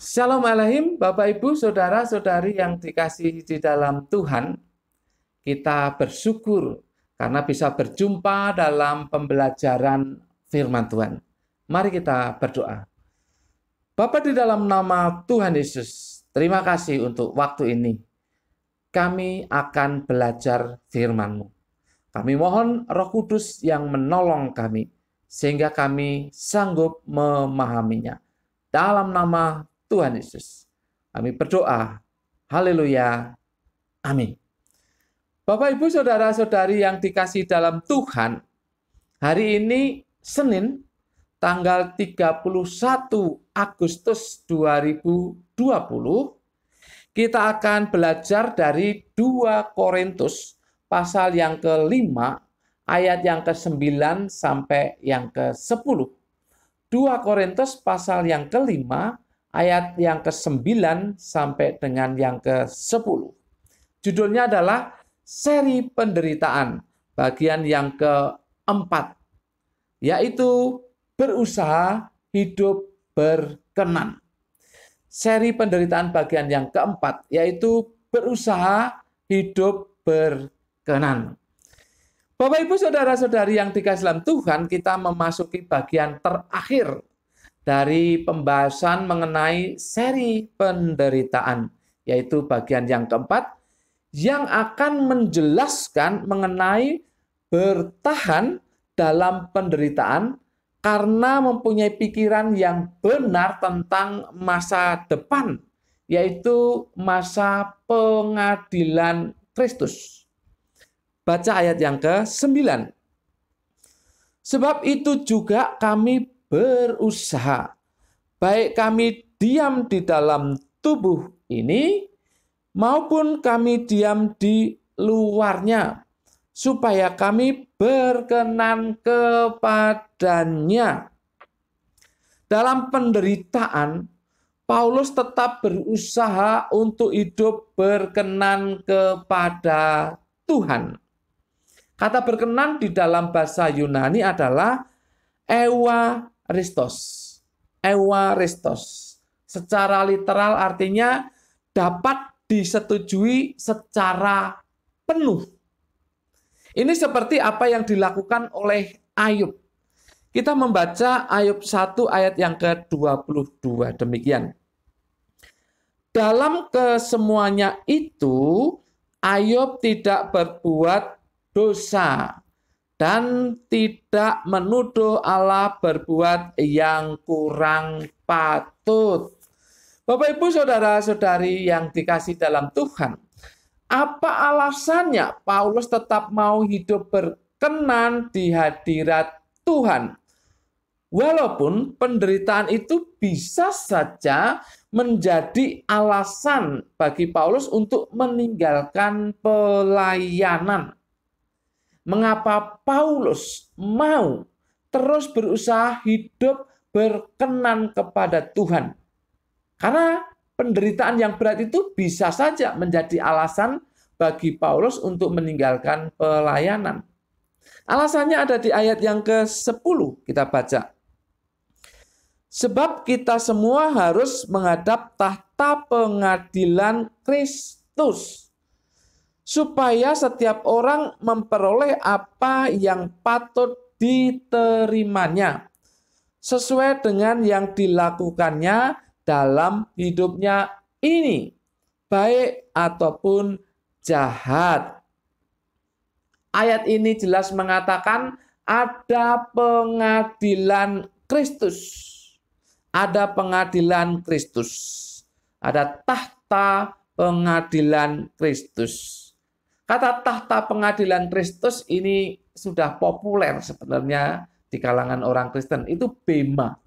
Shalom Alaikum, Bapak Ibu, Saudara-saudari yang dikasihi di dalam Tuhan. Kita bersyukur karena bisa berjumpa dalam pembelajaran firman Tuhan. Mari kita berdoa. Bapa di dalam nama Tuhan Yesus, terima kasih untuk waktu ini. Kami akan belajar firman-Mu. Kami mohon Roh Kudus yang menolong kami, sehingga kami sanggup memahaminya. Dalam nama Tuhan Yesus, kami berdoa. Haleluya. Amin. Bapak, Ibu, Saudara-saudari yang dikasihi dalam Tuhan, hari ini Senin, tanggal 31 Agustus 2020, kita akan belajar dari 2 Korintus, pasal yang ke-5, ayat yang ke-9 sampai yang ke-10. 2 Korintus pasal yang ke-5, ayat yang ke-9 sampai dengan yang ke-10. Judulnya adalah Seri Penderitaan, bagian yang ke-4, yaitu berusaha hidup berkenan. Seri penderitaan bagian yang ke-4, yaitu berusaha hidup berkenan. Bapak, Ibu, Saudara-saudari yang dikasihi dalam Tuhan, kita memasuki bagian terakhir dari pembahasan mengenai seri penderitaan, yaitu bagian yang keempat, yang akan menjelaskan mengenai bertahan dalam penderitaan karena mempunyai pikiran yang benar tentang masa depan, yaitu masa pengadilan Kristus. Baca ayat yang ke-9. Sebab itu juga kami berusaha, baik kami diam di dalam tubuh ini, maupun kami diam di luarnya, supaya kami berkenan kepadanya. Dalam penderitaan, Paulus tetap berusaha untuk hidup berkenan kepada Tuhan. Kata berkenan di dalam bahasa Yunani adalah eucharistos. Eucharistos. Secara literal artinya dapat disetujui secara penuh. Ini seperti apa yang dilakukan oleh Ayub. Kita membaca Ayub 1 ayat yang ke-22. Demikian. Dalam kesemuanya itu, Ayub tidak berbuat dosa dan tidak menuduh Allah berbuat yang kurang patut. Bapak, Ibu, Saudara-saudari yang dikasihi dalam Tuhan, apa alasannya Paulus tetap mau hidup berkenan di hadirat Tuhan? Walaupun penderitaan itu bisa saja menjadi alasan bagi Paulus untuk meninggalkan pelayanan. Mengapa Paulus mau terus berusaha hidup berkenan kepada Tuhan? Karena penderitaan yang berat itu bisa saja menjadi alasan bagi Paulus untuk meninggalkan pelayanan. Alasannya ada di ayat yang ke-10, kita baca. Sebab kita semua harus menghadap tahta pengadilan Kristus, supaya setiap orang memperoleh apa yang patut diterimanya, sesuai dengan yang dilakukannya dalam hidupnya ini, baik ataupun jahat. Ayat ini jelas mengatakan ada pengadilan Kristus. Ada pengadilan Kristus. Ada tahta pengadilan Kristus. Kata tahta pengadilan Kristus ini sudah populer sebenarnya di kalangan orang Kristen. Itu bema.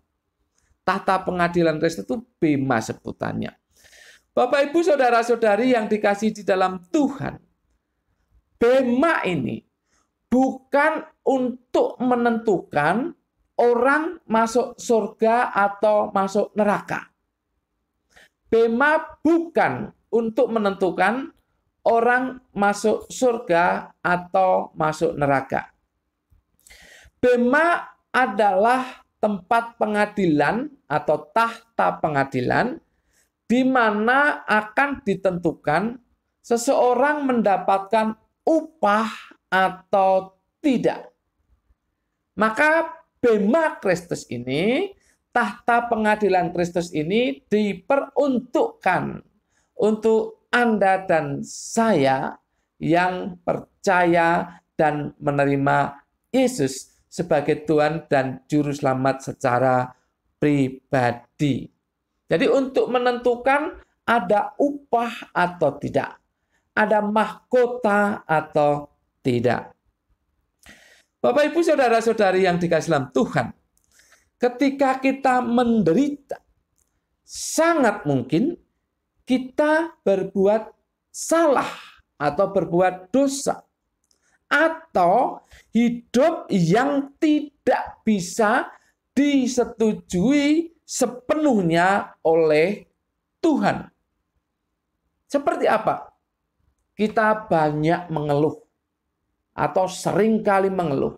Tahta pengadilan Kristus itu bema sebutannya. Bapak, Ibu, Saudara-saudari yang dikasihi di dalam Tuhan, bema ini bukan untuk menentukan orang masuk surga atau masuk neraka. Bema bukan untuk menentukan orang masuk surga atau masuk neraka. Bema adalah tempat pengadilan atau tahta pengadilan di mana akan ditentukan seseorang mendapatkan upah atau tidak. Maka bema Kristus ini, tahta pengadilan Kristus ini diperuntukkan untuk Anda dan saya yang percaya dan menerima Yesus sebagai Tuhan dan Juru Selamat secara pribadi. Jadi untuk menentukan ada upah atau tidak, ada mahkota atau tidak. Bapak, Ibu, Saudara-saudari yang dikasihi dalam Tuhan, ketika kita menderita, sangat mungkin kita berbuat salah atau berbuat dosa, atau hidup yang tidak bisa disetujui sepenuhnya oleh Tuhan. Seperti apa? Kita banyak mengeluh atau seringkali mengeluh.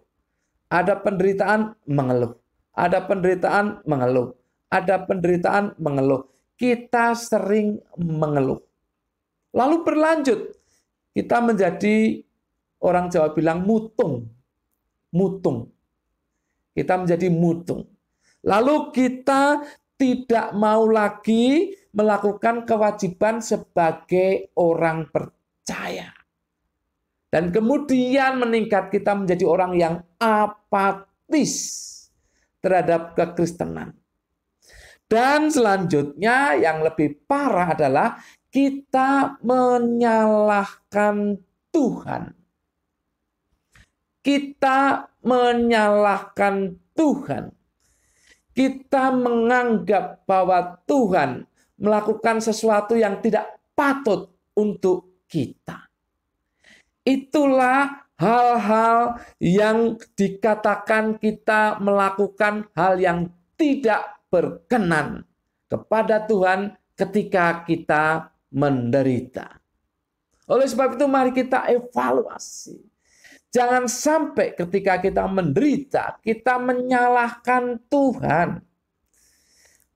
Ada penderitaan, mengeluh. Ada penderitaan, mengeluh. Ada penderitaan, mengeluh. Kita sering mengeluh. Lalu berlanjut, kita menjadi, orang Jawa bilang, mutung. Mutung. Kita menjadi mutung. Lalu kita tidak mau lagi melakukan kewajiban sebagai orang percaya. Dan kemudian meningkat, kita menjadi orang yang apatis terhadap kekristenan. Dan selanjutnya yang lebih parah adalah kita menyalahkan Tuhan. Kita menyalahkan Tuhan. Kita menganggap bahwa Tuhan melakukan sesuatu yang tidak patut untuk kita. Itulah hal-hal yang dikatakan kita melakukan hal yang tidak berkenan kepada Tuhan ketika kita menderita. Oleh sebab itu mari kita evaluasi. Jangan sampai ketika kita menderita, kita menyalahkan Tuhan.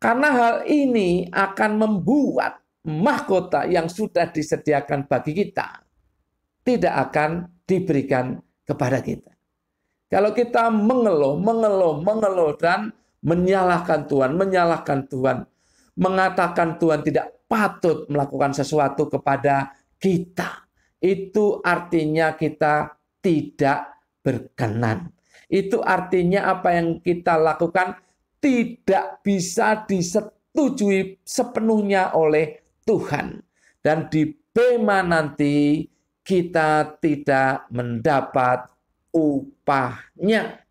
Karena hal ini akan membuat mahkota yang sudah disediakan bagi kita tidak akan diberikan kepada kita. Kalau kita mengeluh dan menyalahkan Tuhan, mengatakan Tuhan tidak patut melakukan sesuatu kepada kita, itu artinya kita tidak berkenan. Itu artinya apa yang kita lakukan tidak bisa disetujui sepenuhnya oleh Tuhan. Dan di bema nanti kita tidak mendapat upahnya.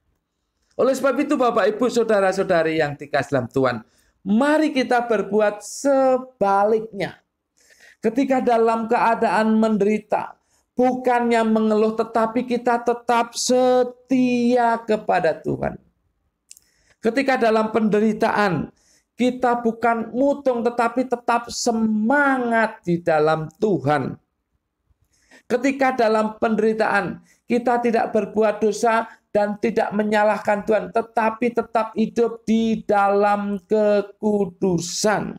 Oleh sebab itu Bapak, Ibu, Saudara-saudari yang dikasihi dalam Tuhan, mari kita berbuat sebaliknya. Ketika dalam keadaan menderita, bukannya mengeluh, tetapi kita tetap setia kepada Tuhan. Ketika dalam penderitaan, kita bukan mutung, tetapi tetap semangat di dalam Tuhan. Ketika dalam penderitaan, kita tidak berbuat dosa dan tidak menyalahkan Tuhan, tetapi tetap hidup di dalam kekudusan.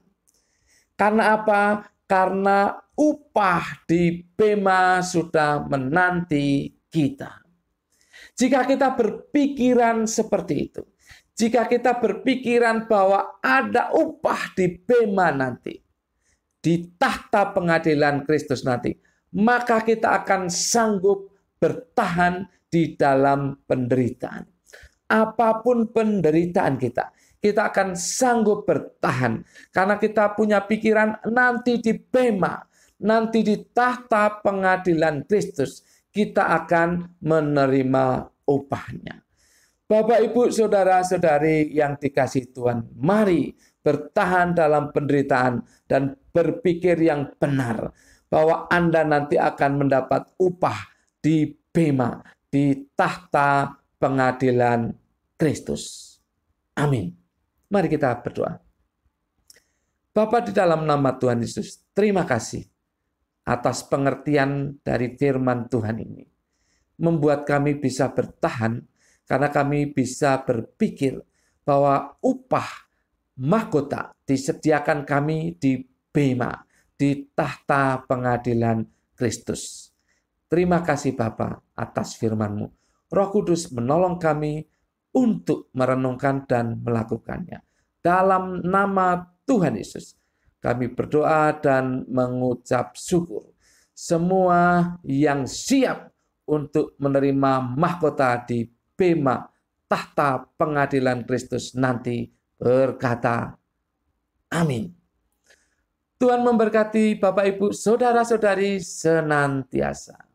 Karena apa? Karena upah di bema sudah menanti kita. Jika kita berpikiran seperti itu, jika kita berpikiran bahwa ada upah di bema nanti, di tahta pengadilan Kristus nanti, maka kita akan sanggup bertahan di dalam penderitaan. Apapun penderitaan kita akan sanggup bertahan. Karena kita punya pikiran nanti di bema, nanti di tahta pengadilan Kristus, kita akan menerima upahnya. Bapak, Ibu, Saudara-saudari yang dikasihi Tuhan, mari bertahan dalam penderitaan dan berpikir yang benar, bahwa Anda nanti akan mendapat upah di bema, di tahta pengadilan Kristus. Amin. Mari kita berdoa. Bapa, di dalam nama Tuhan Yesus, terima kasih atas pengertian dari firman Tuhan ini. Membuat kami bisa bertahan, karena kami bisa berpikir bahwa upah mahkota disediakan kami di bema, di tahta pengadilan Kristus. Terima kasih Bapa atas firman-Mu. Roh Kudus menolong kami untuk merenungkan dan melakukannya. Dalam nama Tuhan Yesus, kami berdoa dan mengucap syukur. Semua yang siap untuk menerima mahkota di bema tahta pengadilan Kristus nanti berkata, amin. Tuhan memberkati Bapak Ibu, saudara-saudari senantiasa.